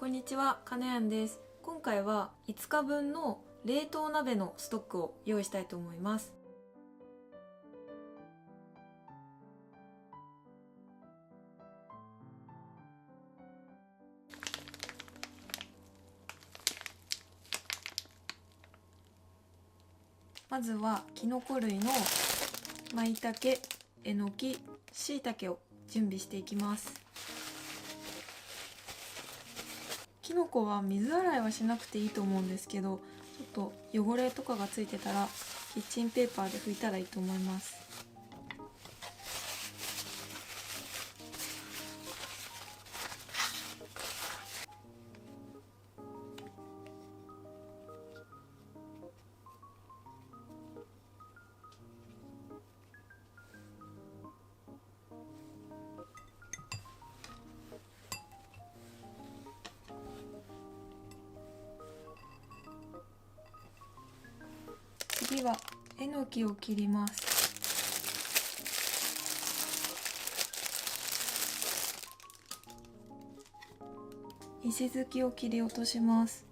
こんにちは、かなやんです。今回は5日分の冷凍鍋のストックを用意したいと思います。まずはキノコ類の舞茸、えのき、しいたけを準備していきます。きのこは水洗いはしなくていいと思うんですけど、ちょっと汚れとかがついてたらキッチンペーパーで拭いたらいいと思います。次はえのきを切ります。石突きを切り落とします。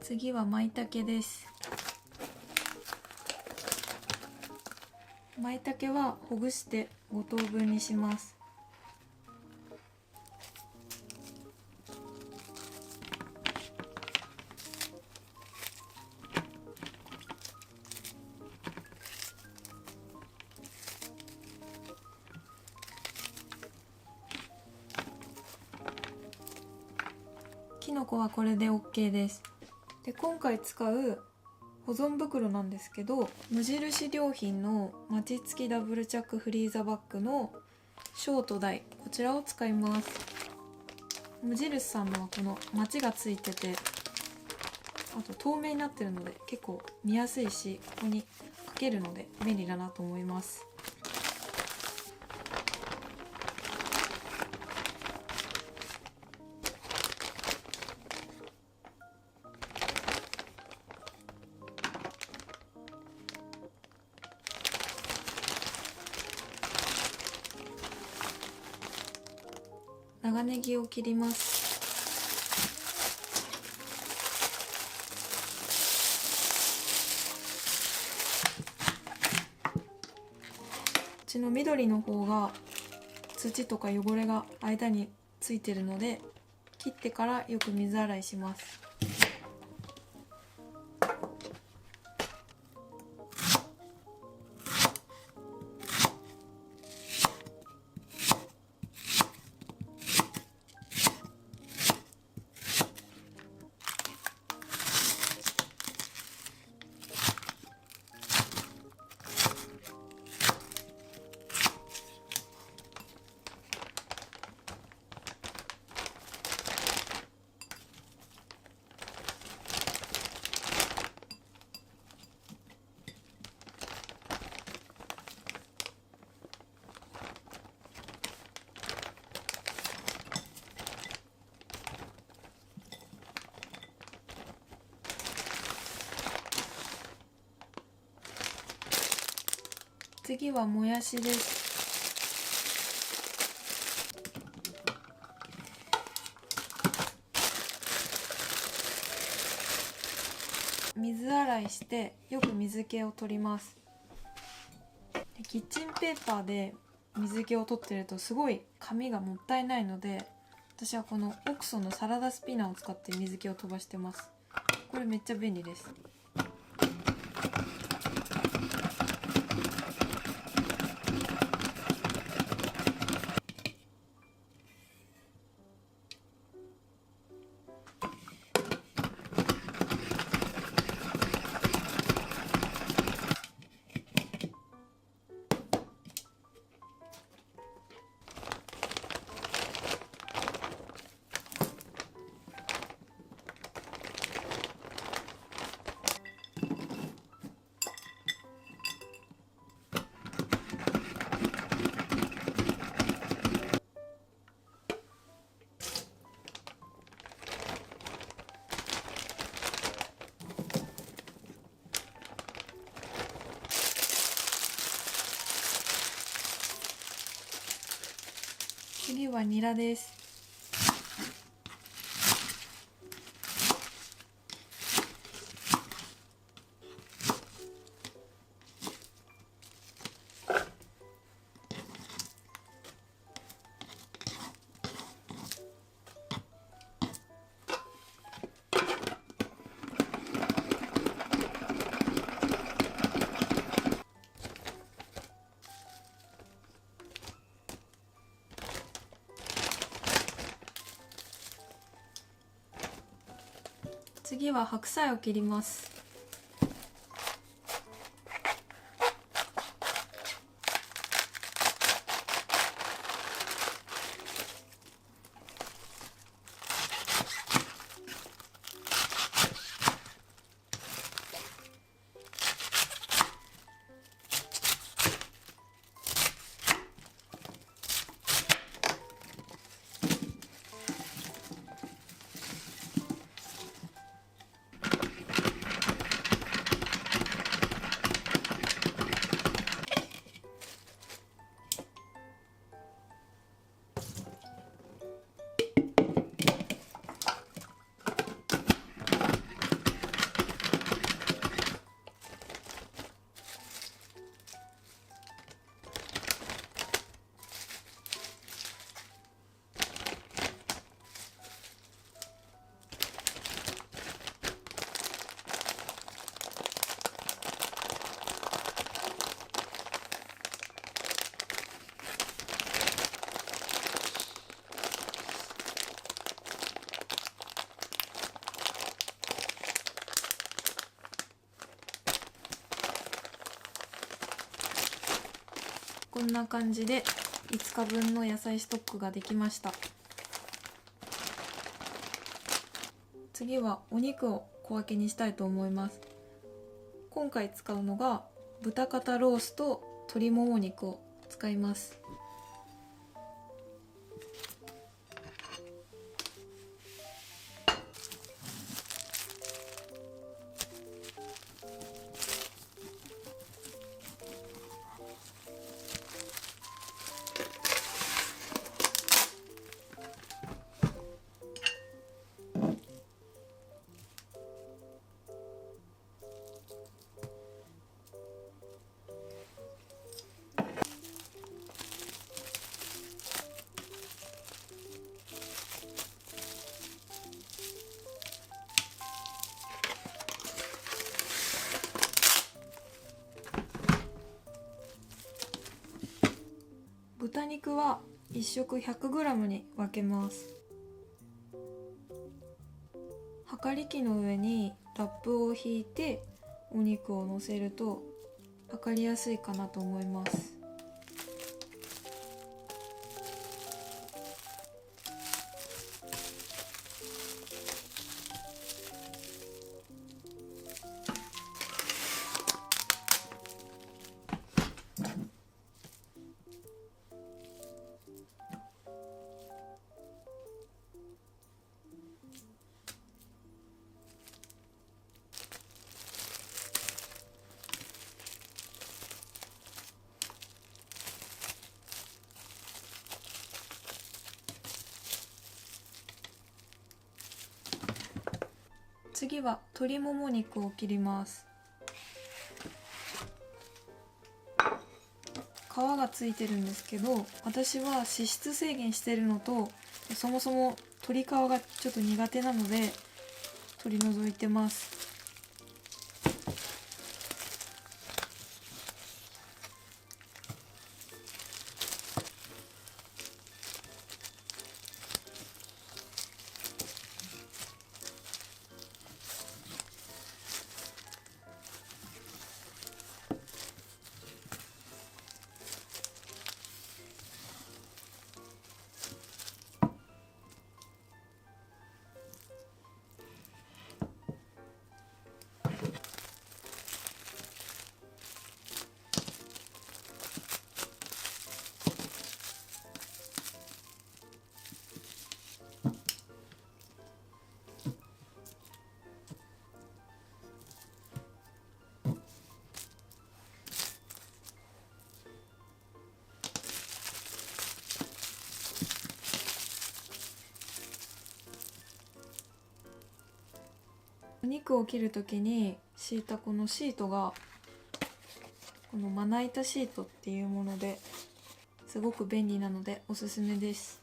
次は舞茸です。舞茸はほぐして5等分にします。きのこはこれで OK です。で、今回使う保存袋なんですけど、無印良品のマチ付きダブルチャックフリーザバッグのショート大、こちらを使います。無印さんのはこのマチがついてて、あと透明になってるので結構見やすいし、ここにかけるので便利だなと思います。長ネギを切ります。こっちの緑の方が土とか汚れが間についてるので、切ってからよく水洗いします。次はもやしです。水洗いしてよく水気を取ります。キッチンペーパーで水気を取ってるとすごい紙がもったいないので、私はこのオクソのサラダスピナーを使って水気を飛ばしてます。これめっちゃ便利です。次はニラです。次は白菜を切ります。こんな感じで5日分の野菜ストックができました。次はお肉を小分けにしたいと思います。今回使うのが豚肩ロースと鶏もも肉を使います。豚肉は1食 100g に分けます。量り器の上にラップを引いてお肉を乗せると測りやすいかなと思います。次は鶏もも肉を切ります。皮がついてるんですけど、私は脂質制限してるのと、そもそも鶏皮がちょっと苦手なので取り除いてます。肉を切る時に敷いたこのシートがこのまな板シートっていうものですごく便利なのでおすすめです。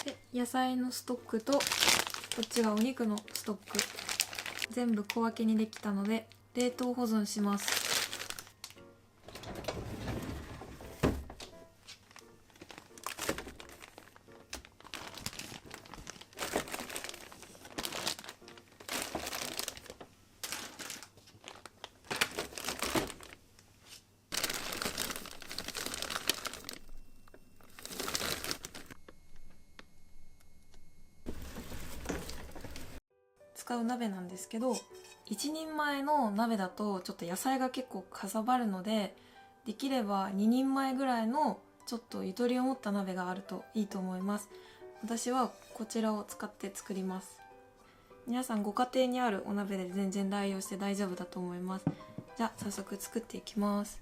で野菜のストックとこっちがお肉のストック全部小分けにできたので冷凍保存します。使う鍋なんですけど、1人前の鍋だとちょっと野菜が結構かさばるので、できれば2人前ぐらいのちょっとゆとりを持った鍋があるといいと思います。私はこちらを使って作ります。皆さんご家庭にあるお鍋で全然代用して大丈夫だと思います。じゃあ早速作っていきます。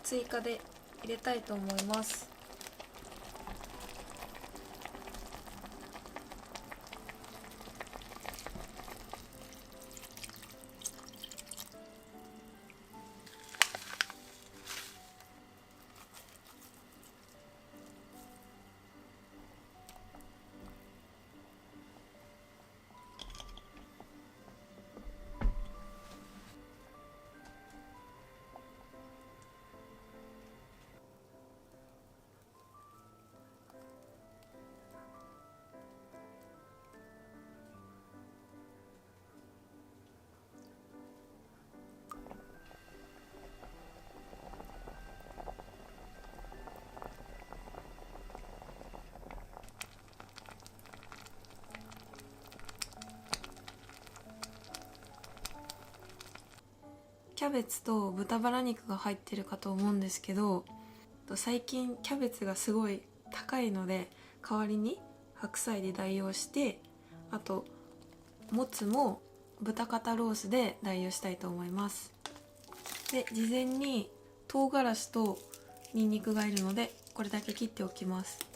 追加で入れたいと思います。キャベツと豚バラ肉が入ってるかと思うんですけど、最近キャベツがすごい高いので代わりに白菜で代用して、あともつも豚肩ロースで代用したいと思います。で事前に唐辛子とニンニクがいるのでこれだけ切っておきます。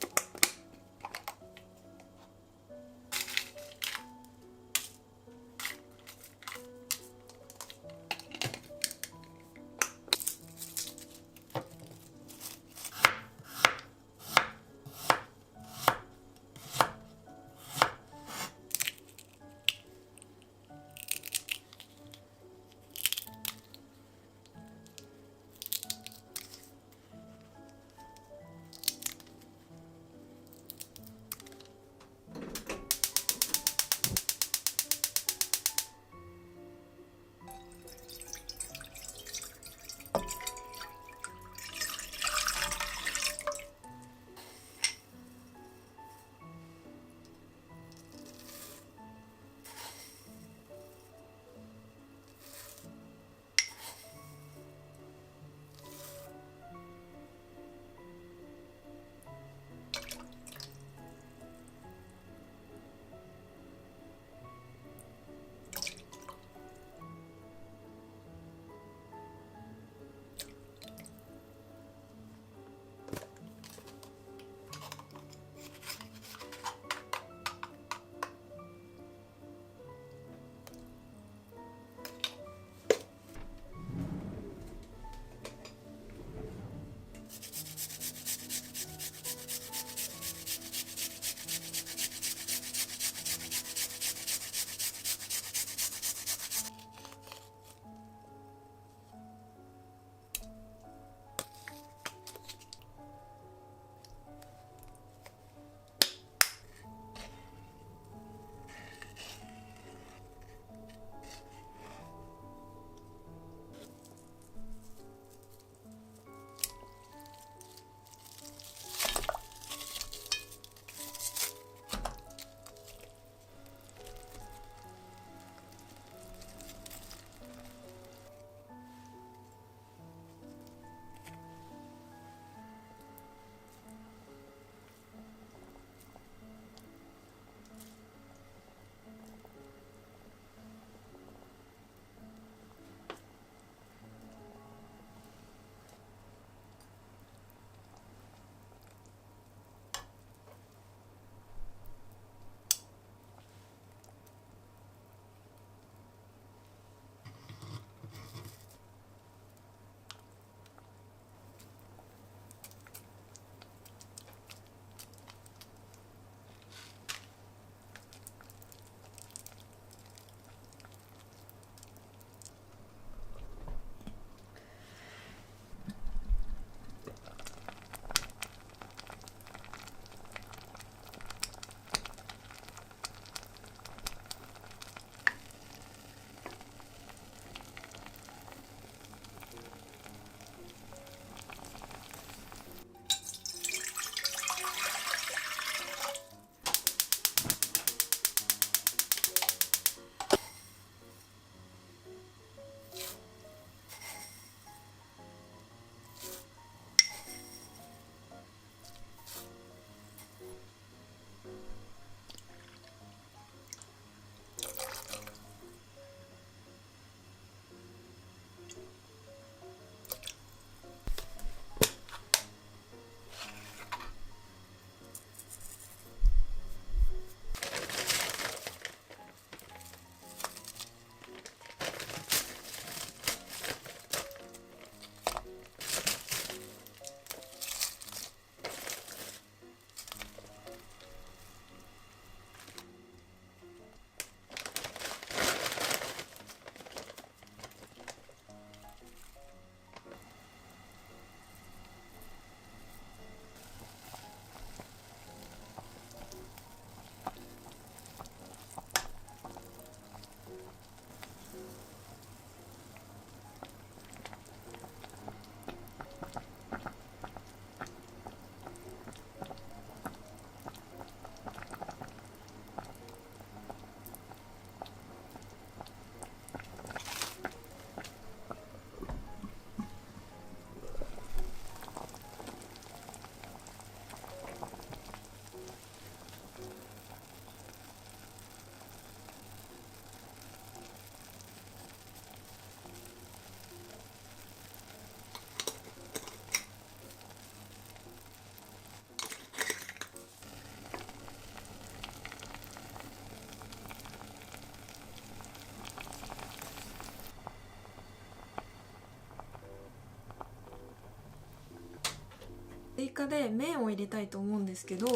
カで麺を入れたいと思うんですけど、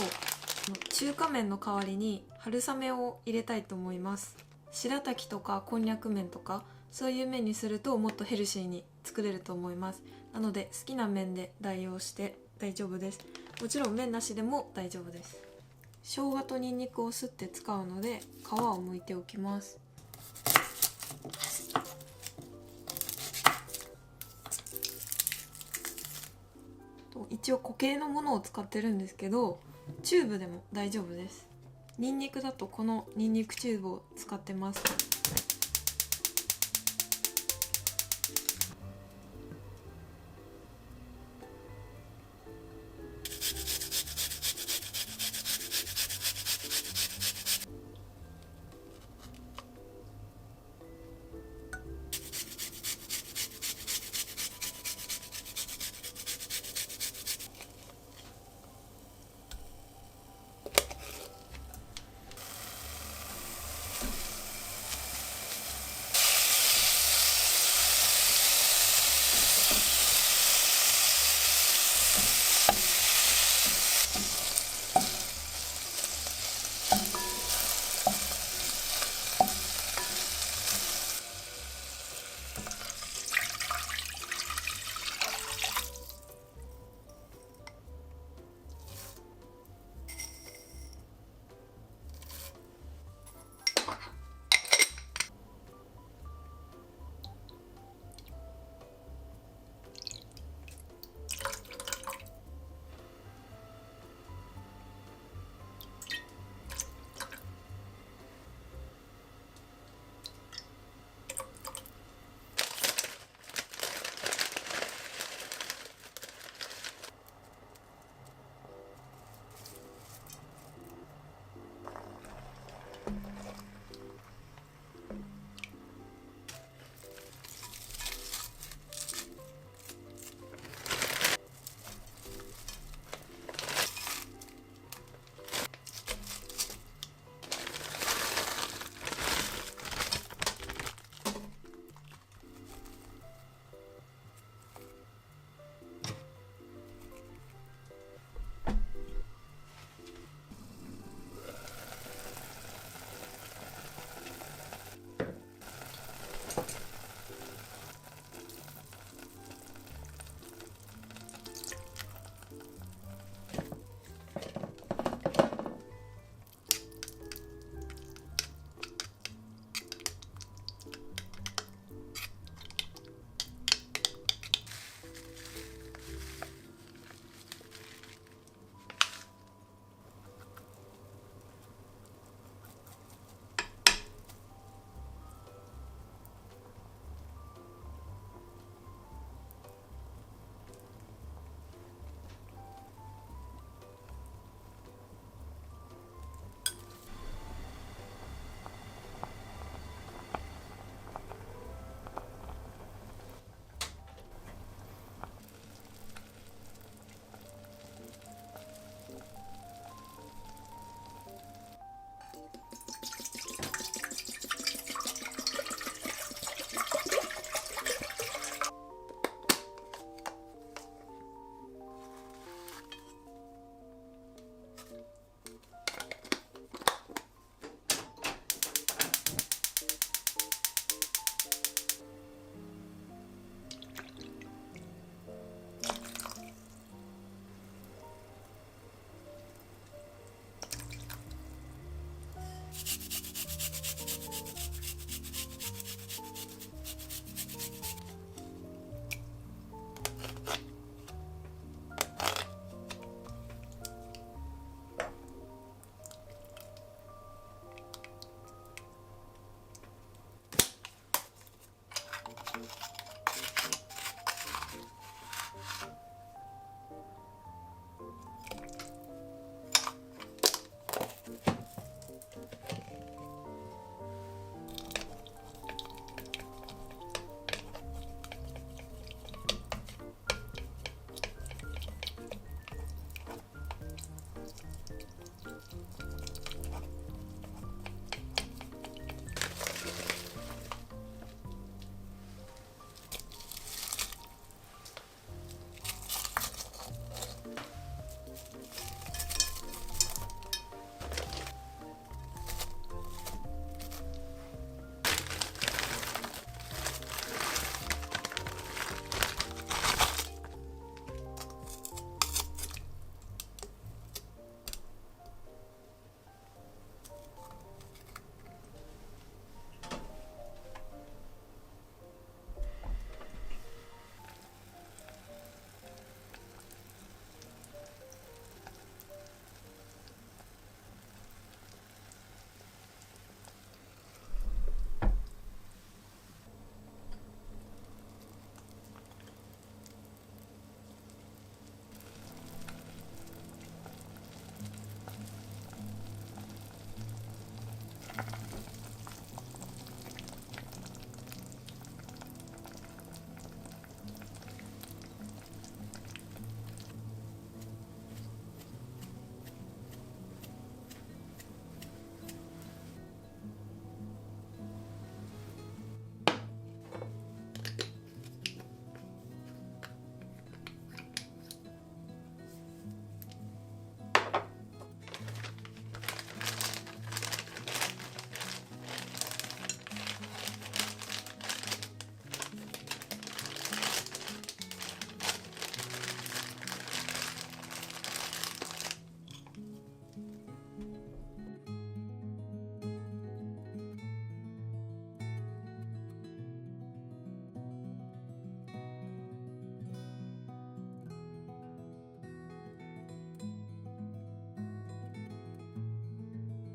中華麺の代わりに春雨を入れたいと思います。白滝とかこんにゃく麺とかそういう麺にするともっとヘルシーに作れると思います。なので好きな麺で代用して大丈夫です。もちろん麺なしでも大丈夫です。生姜とニンニクをすって使うので皮を剥いておきます。一応固形のものを使ってるんですけど、チューブでも大丈夫です。ニンニクだとこのニンニクチューブを使ってます。